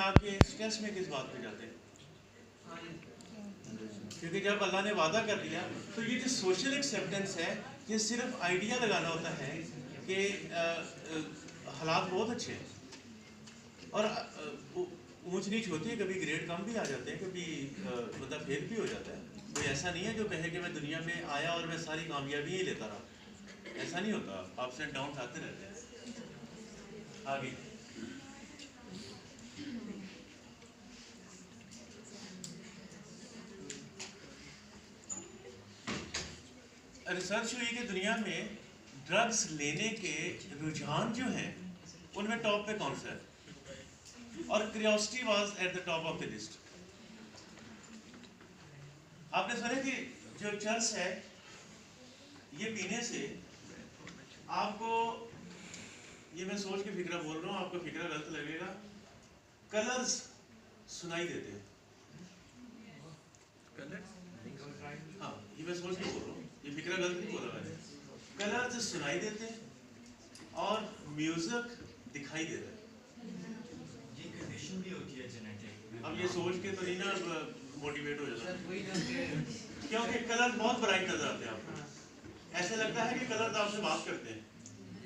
आके स्ट्रेस में किस बात पे जाते हैं? क्योंकि जब अल्लाह ने वादा कर दिया तो ये जो सोशल एक्सेप्टेंस है ये सिर्फ आइडिया लगाना होता है कि हालात बहुत अच्छे हैं और ऊंच नीच होती है, कभी ग्रेड कम भी आ जाते हैं, कभी मतलब फेल भी हो जाता है। कोई ऐसा नहीं है जो कहे कि मैं दुनिया में आया और मैं सारी कामयाबी ही लेता रहा, ऐसा नहीं होता, अप्स एंड डाउन आते रहते हैं। आगे रिसर्च हुई कि दुनिया में ड्रग्स लेने के रुझान जो हैं उनमें टॉप पे कौन सा है, और curiosity was at the top of the list. आपने सुना कि जो चर्स है ये पीने से आपको, ये मैं सोच के फिक्रा बोल रहा हूँ, आपको फिक्रा गलत लगेगा, कलर्स सुनाई देते हैं। हाँ, ये मैं सोच के बोल रहा हूँ, ये फिक्रा गलत नहीं बोला मैंने। कलर्स सुनाई देते हैं और म्यूजिक दिखाई देता है। ये कंडीशन भी होती है जेनेटिक। अब ये सोच के तो नहीं ना मोटिवेट हो जाता, क्योंकि कलर बहुत ब्राइट नजर आते हैं आपको, ऐसा लगता है कि कलर आपसे बात करते हैं।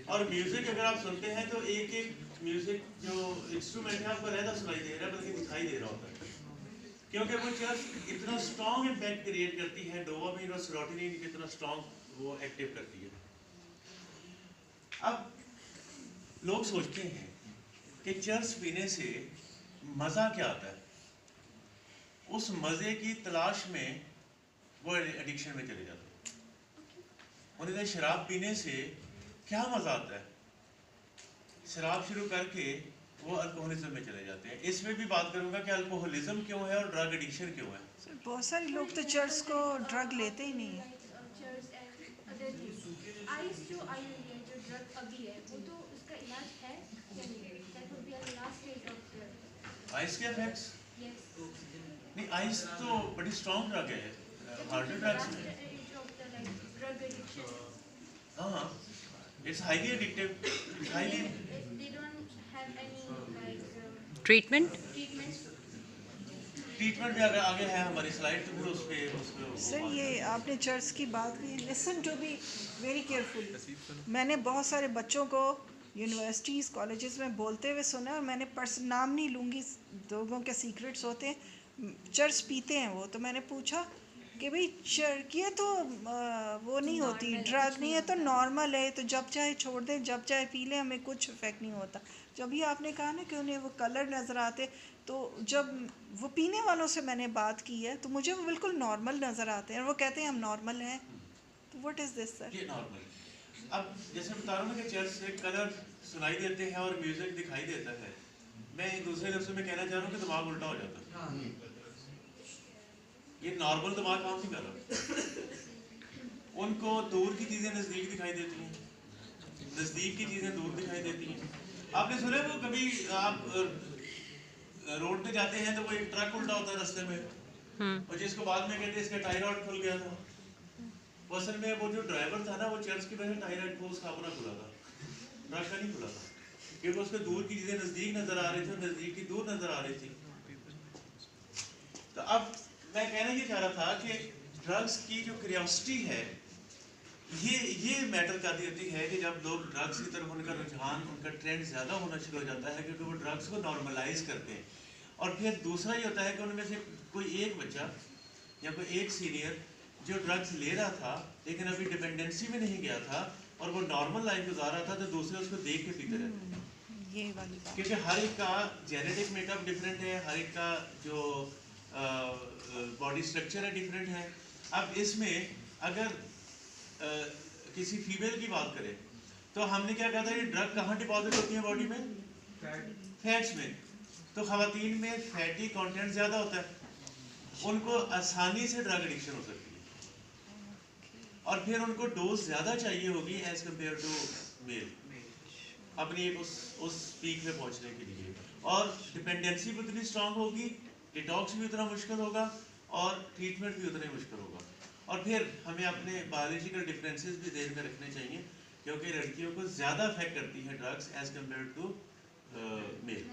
और म्यूजिक अगर आप सुनते हैं तो एक एक म्यूजिक जो इंस्ट्रूमेंट है आपको रहता सुनाई दे रहा है, बल्कि दिखाई दे रहा होता है, क्योंकि वो चीज इतना स्ट्रॉन्ग इम्पैक्ट क्रिएट करती है, डोपामिन और सेरोटोनिन कितना स्ट्रॉन्ग वो एक्टिव करती है। अब लोग सोचते हैं कि चर्स पीने से मजा क्या आता है, उस मजे की तलाश में वो एडिक्शन में चले जाते हैं। उन्हें शराब पीने से क्या मजा आता है, शराब शुरू करके वो अल्कोहलिज्म में चले जाते हैं। इसमें भी बात करूंगा कि अल्कोहलिज्म क्यों है और ड्रग एडिक्शन क्यों है। बहुत सारे लोग तो चर्च को ड्रग लेते ही नहीं है। आइस जो आई हुई है, जो ड्रग अभी है, वो तो उसका इलाज है या नहीं? That would be a last stage of the ice के इफेक्ट्स? यस, नहीं, आइस तो बड़ी स्ट्रॉन्ग ड्रग है, हार्ड ड्रग्स में। Stage of the like drug addiction. हाँ, it's highly addictive, it's highly. They don't have any like treatment treatment भी अगर आगे है हमारी स्लाइड तो फिर उस पे सर ये आपने चर्च की बात की, listen to be very carefully. मैंने बहुत सारे बच्चों को यूनिवर्सिटीज़ कॉलेजेस में बोलते हुए सुना, और मैंने नाम नहीं लूँगी, लोगों के सीक्रेट्स होते हैं, चर्च पीते हैं वो, तो मैंने पूछा कि भाई चर्च ये तो वो नहीं होती, ड्रग नहीं है, तो नॉर्मल है, तो जब चाहे छोड़ दें, जब चाहे पी लें, हमें कुछ इफेक्ट नहीं होता। जब भी आपने कहा ना कि उन्हें वो कलर नज़र आते, तो जब वो पीने वालों से मैंने बात की है तो मुझे वो बिल्कुल नॉर्मल नज़र आते हैं, और वो कहते हैं हम नॉर्मल हैं। तो व्हाट इज़ दिस सर? ये नॉर्मल। अब जैसे बता रहा हूँ ना कि चर्च से कलर सुनाई देते हैं और म्यूजिक दिखाई देता है, मैं दूसरे लफ्ज़ों में कहना चाह रहा हूँ कि दिमाग उल्टा हो जाता है। ये नॉर्मल दिमाग काम नहीं कर रहा, उनको दूर की चीज़ें नज़दीक दिखाई देती हैं, नज़दीक की चीज़ें दूर दिखाई देती हैं। आपने सुना वो कभी आप रोड पे जाते हैं तो वो एक ट्रक उल्टा होता है रास्ते में, और जिसको बाद में कहते हैं इसका टायर रॉड खुल गया था, वो असल में वो जो ड्राइवर था ना वो चर्च की वजह टायर रॉड को उसका अपना खुला था, ट्रक का नहीं खुला था, क्योंकि उसको दूर की चीजें नजदीक नजर आ रही थी और नजदीक की दूर नजर आ रही थी। तो अब मैं कहना ये चाह रहा था कि ड्रग्स की जो क्यूरियोसिटी है ये मैटर कर देती है कि जब लोग ड्रग्स की तरफ उनका रुझान, उनका ट्रेंड ज़्यादा होना शुरू हो जाता है, क्योंकि वो ड्रग्स को नॉर्मलाइज करते हैं। और फिर दूसरा ये होता है कि उनमें से कोई एक बच्चा या कोई एक सीनियर जो ड्रग्स ले रहा था लेकिन अभी डिपेंडेंसी में नहीं गया था और वो नॉर्मल लाइफ गुजार रहा था, तो दूसरे उसको देख के पीते रहते हैं। ये वाली बात, क्योंकि हर एक का जेनेटिक मेकअप डिफरेंट है, हर एक का जो बॉडी स्ट्रक्चर है डिफरेंट है। अब इसमें अगर किसी फीमेल की बात करें तो हमने क्या कहा था, ये ड्रग कहाँ डिपॉजिट होती है बॉडी में? फैट्स में। तो खवातीन में फैटी कंटेंट ज़्यादा होता है, उनको आसानी से ड्रग एडिक्शन हो सकती है, और फिर उनको डोज ज़्यादा चाहिए होगी एज कम्पेयर टू मेल अपनी उस पीक में पहुंचने के लिए, और डिपेंडेंसी भी उतनी स्ट्रांग होगी, डिटॉक्स भी उतना मुश्किल होगा, और ट्रीटमेंट भी उतना ही मुश्किल होगा। और फिर हमें अपने बायोलॉजिकल डिफरेंसेस भी ध्यान में रखने चाहिए, क्योंकि लड़कियों को ज़्यादा अफेक्ट करती है drugs as compare to mail.